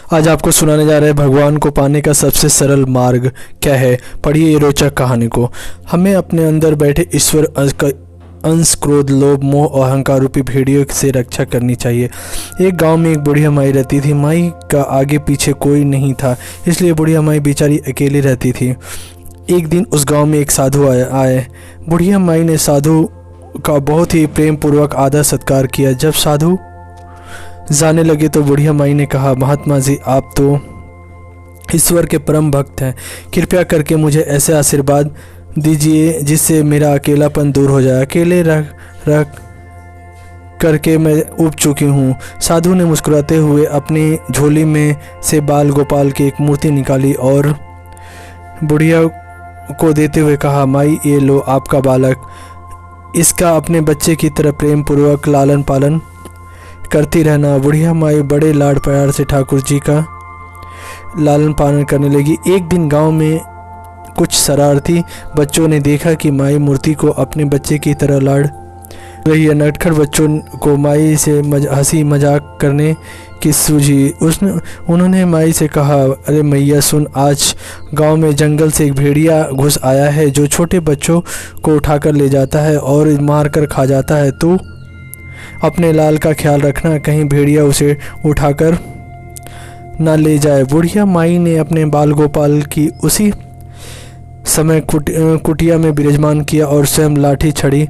आज आपको सुनाने जा रहे हैं भगवान को पाने का सबसे सरल मार्ग क्या है। पढ़िए ये रोचक कहानी को। हमें अपने अंदर बैठे ईश्वर अंश, क्रोध, लोभ, मोह और अहंकार रूपी भेड़ियों से रक्षा करनी चाहिए। एक गांव में एक बुढ़िया माई रहती थी। माई का आगे पीछे कोई नहीं था, इसलिए बुढ़िया माई बेचारी अकेली रहती थी। एक दिन उस गांव में एक साधु आए। बुढ़िया माई ने साधु का बहुत ही प्रेम पूर्वक आदर सत्कार किया। जब साधु जाने लगे तो बुढ़िया माई ने कहा, महात्मा जी, आप तो ईश्वर के परम भक्त हैं। कृपया करके मुझे ऐसे आशीर्वाद दीजिए जिससे मेरा अकेलापन दूर हो जाए। अकेले रह करके मैं ऊब चुकी हूँ। साधु ने मुस्कुराते हुए अपनी झोली में से बाल गोपाल की एक मूर्ति निकाली और बुढ़िया को देते हुए कहा, माई ये लो आपका बालक, इसका अपने बच्चे की तरह प्रेम पूर्वक लालन पालन करती रहना। बुढ़िया माई बड़े लाड प्यार से ठाकुर जी का लालन पालन करने लगी। एक दिन गांव में कुछ शरारती बच्चों ने देखा कि माई मूर्ति को अपने बच्चे की तरह लाड रही है। नटखट बच्चों को माई से हंसी मजाक करने की सूझी। उन्होंने माई से कहा, अरे मैया सुन, आज गांव में जंगल से एक भेड़िया घुस आया है जो छोटे बच्चों को उठाकर ले जाता है और मार कर खा जाता है। तू अपने लाल का ख्याल रखना, कहीं भेड़िया उसे उठाकर ना ले जाए। बुढ़िया माई ने अपने बाल गोपाल की उसी समय कुटिया में विराजमान किया और स्वयं लाठी छड़ी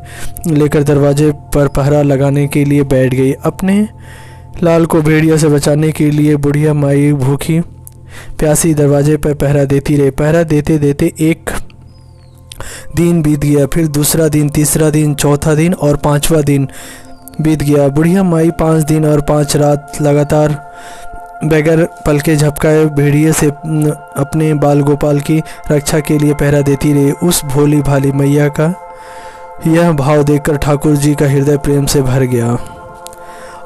लेकर दरवाजे पर पहरा लगाने के लिए बैठ गई। अपने लाल को भेड़िया से बचाने के लिए बुढ़िया माई भूखी प्यासी दरवाजे पर पहरा देती रही। पहरा देते देते एक दिन बीत गया, फिर दूसरा दिन, तीसरा दिन, चौथा दिन और पांचवा दिन बीत गया। बुढ़िया माई 5 दिन और 5 रात लगातार बगैर पलके झपकाए भेड़िए से अपने बाल गोपाल की रक्षा के लिए पहरा देती रही। उस भोली भाली मैया का यह भाव देखकर ठाकुर जी का हृदय प्रेम से भर गया।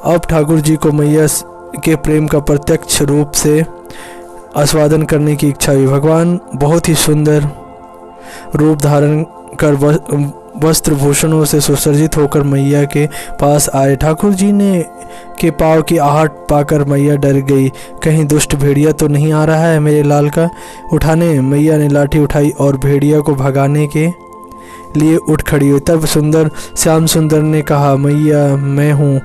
अब ठाकुर जी को मैया के प्रेम का प्रत्यक्ष रूप से आस्वादन करने की इच्छा हुई। भगवान बहुत ही सुंदर रूप धारण कर वस्त्र भूषणों से सुसज्जित होकर मैया के पास आए। ठाकुर जी ने के पाँव की आहट पाकर मैया डर गई। कहीं दुष्ट भेड़िया तो नहीं आ रहा है मेरे लाल का उठाने। मैया ने लाठी उठाई और भेड़िया को भगाने के लिए उठ खड़ी हुई। तब श्याम सुंदर ने कहा, मैया मैं हूँ,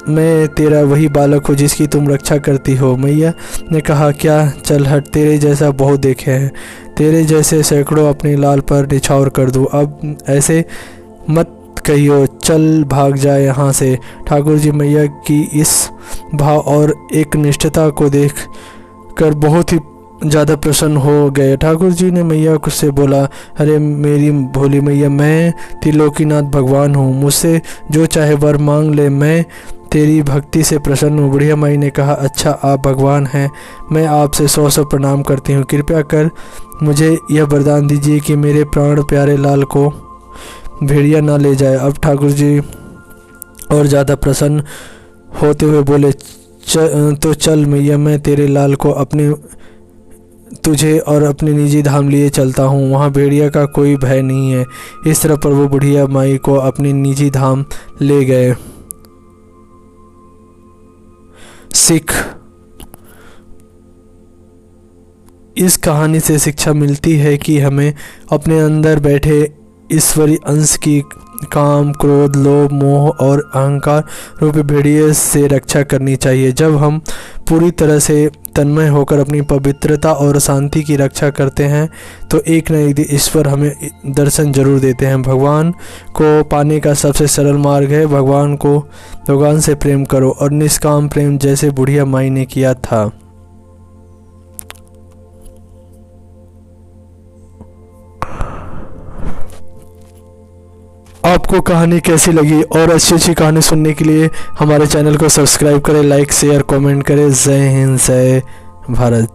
मैं तेरा वही बालक हूँ जिसकी तुम रक्षा करती हो। मैया ने कहा, क्या, चल हट, तेरे जैसा बहुत देखे हैं, तेरे जैसे सैकड़ों अपने लाल पर निछावर कर दूँ। अब ऐसे मत कहियो, चल भाग जाए यहाँ से। ठाकुर जी मैया की इस भाव और एक निष्ठता को देख कर बहुत ही ज़्यादा प्रसन्न हो गए। ठाकुर जी ने मैया से बोला, अरे मेरी भोली मैया, मैं त्रिलोकीनाथ भगवान हूँ, मुझसे जो चाहे वर मांग ले, मैं तेरी भक्ति से प्रसन्न हूँ। बुढ़िया माई ने कहा, अच्छा आप भगवान हैं, मैं आपसे 100 प्रणाम करती हूँ। कृपया कर मुझे यह वरदान दीजिए कि मेरे प्राण प्यारे लाल को भेड़िया ना ले जाए। अब ठाकुर जी और ज़्यादा प्रसन्न होते हुए बोले, तो चल मैया, मैं तेरे लाल को तुझे और अपने निजी धाम लिए चलता हूँ, वहाँ भेड़िया का कोई भय नहीं है। इस तरह पर वो बुढ़िया माई को अपने निजी धाम ले गए। सिख, इस कहानी से शिक्षा मिलती है कि हमें अपने अंदर बैठे ईश्वरी अंश की काम, क्रोध, लोभ, मोह और अहंकार रूपी भेड़िए से रक्षा करनी चाहिए। जब हम पूरी तरह से तन्मय होकर अपनी पवित्रता और शांति की रक्षा करते हैं तो एक न एक दिन ईश्वर हमें दर्शन जरूर देते हैं। भगवान को पाने का सबसे सरल मार्ग है भगवान से प्रेम करो और निष्काम प्रेम, जैसे बुढ़िया माई ने किया था। आपको कहानी कैसी लगी और अच्छी कहानी सुनने के लिए हमारे चैनल को सब्सक्राइब करें, लाइक, शेयर, कमेंट करें। जय हिंद, जय भारत।